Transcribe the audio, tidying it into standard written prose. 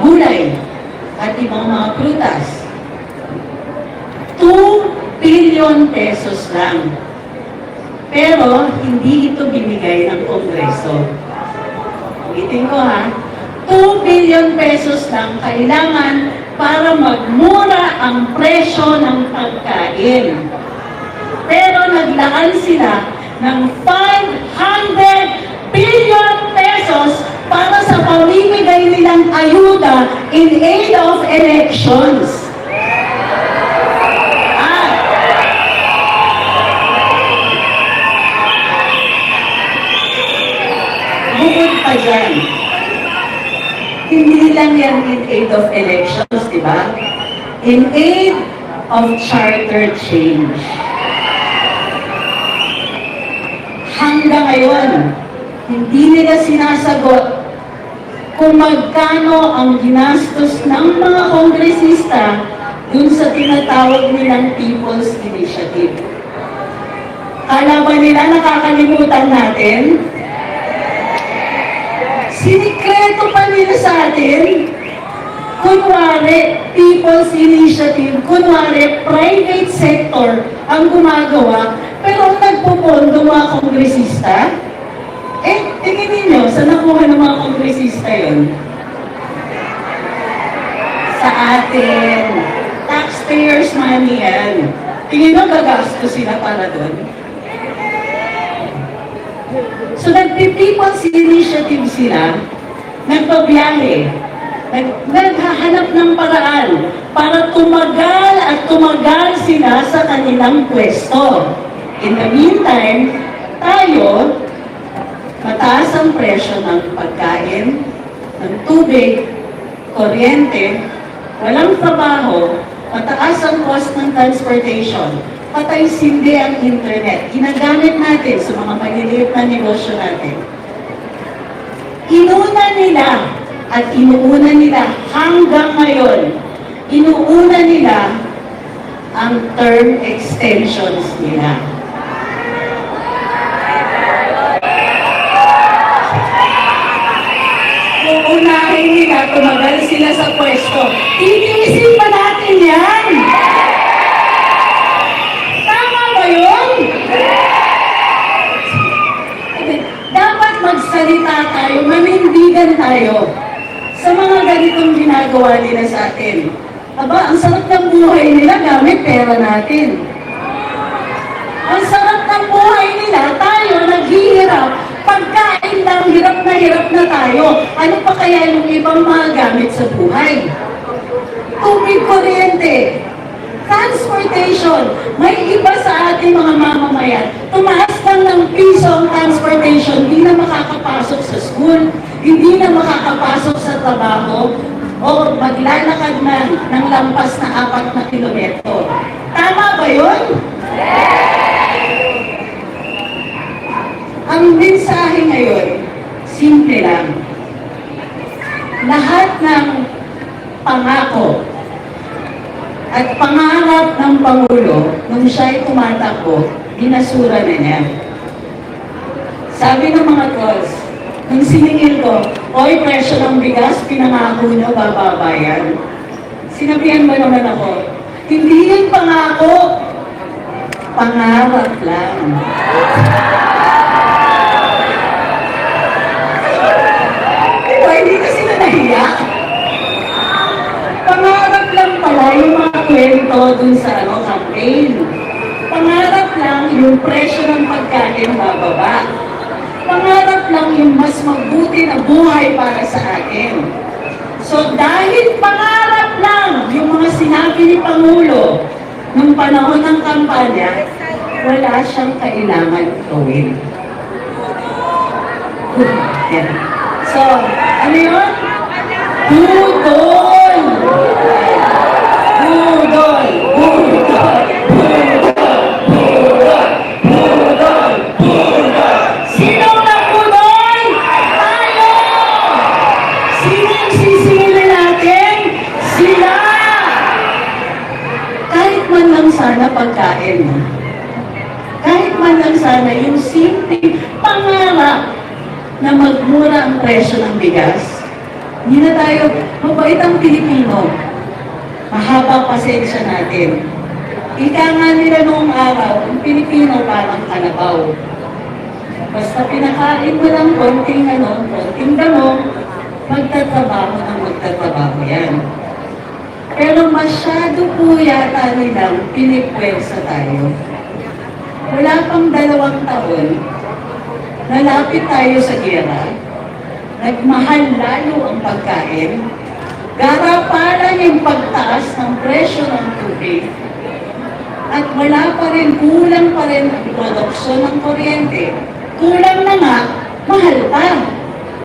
gulay at ibang mga prutas. 2 billion pesos lang. Pero hindi ito binigay ng Kongreso. Ulitin ko ha, 2 billion pesos lang kailangan para magmura ang presyo ng pagkain. Pero naglaan sila ng 500 billion pesos para sa pamimigay nilang ayuda in aid of elections. Bukod pa dyan, hindi lang yan in aid of elections, di ba? In aid of charter change. Hanggang ngayon, hindi nila sinasagot kung magkano ang ginastos ng mga kongresista dun sa tinatawag nilang People's Initiative. Kala ba nila nakakalimutan natin? Sinikreto pa nila sa atin. Kunwari, People's Initiative, kunwari, private sector ang gumagawa, pero ang nagpupondo mga kongresista, tingin ninyo, saan nakuha ng mga kongresista yun? Sa atin. Taxpayers' money yan. Tingin nyo, gagasto sila para doon? So, nagpi-People's Initiative sila, nagbabiyahe, naghahanap ng paraan para tumagal at tumagal sila sa kanilang pwesto. In the meantime, tayo, mataas ang presyo ng pagkain, ng tubig, kuryente, walang trabaho, mataas ang cost ng transportation, patay sindi ang internet. Ginagamit natin sa mga maliliit na negosyo natin. Inuna nila at inuuna nila hanggang ngayon, inuuna nila ang term extensions nila. Uunahin nila, tumagal sila sa pwesto. Titiisin pa natin yan! Dapat magsalita tayo, manindigan tayo sa mga ganitong ginagawa nila sa atin. Aba, ang sarap ng buhay nila gamit pera natin. Ang sarap ng buhay nila, tayo naghihirap. Pagkain lang, hirap na tayo. Ano pa kaya yung ibang mga gamit sa buhay? Tubig, kuryente, transportation. May iba sa ating mga mamamayan. Tumaas lang ng piso ang transportation, hindi na makakapasok sa school, hindi na makakapasok sa trabaho, o maglalakad na ng lampas na 4 na kilometro. Tama ba yun? Ang mensahe ngayon, simple lang. Lahat ng pangako at pangarap ng Pangulo, nung siya'y tumatakbo, binasura na niya. Sabi ng mga trolls, nung siningil ko, oy, presyo ng bigas, pinangako niyo, bababayan. Sinabihan ba naman ako, hindi yun pangako, pangarap lang. Diba, hindi na sila nahiya. Pangarap lang pala yung mga kwento dun sa campaign. Pangarap lang yung presyo ng pagkain bababa. Pangarap lang yung mas mabuti na buhay para sa akin. So dahil pangarap lang yung mga sinabi ni Pangulo nung panahon ng kampanya, wala siyang kailangan gawin. So, ano yun? Budol! Budol! Budol! Budol! Budol! Budol! Sinong nabudol? Tayo! Sino yung sisingilin natin? Sila! Kahit man lang sana pagkain. Kahit man lang sana yung simple pangarap na magmura ang presyo ng bigas. Hindi na tayo Mabait ang Pilipino. Mahaba pasensya natin. Ika nga nila noong araw, ang Pilipino parang kalabaw. Basta pinakain mo lang konting damo, magtatrabaho na magtatrabaho yan. Pero masyado po yata nilang pinipwersa tayo. Wala pang 2 taon, nalapit tayo sa giyera, nagmahal lalo ang pagkain, garapalan yung pagtaas ng presyo ng tubig, at wala pa rin, kulang pa rin ang produksyon ng kuryente. Kulang na nga, mahal pa.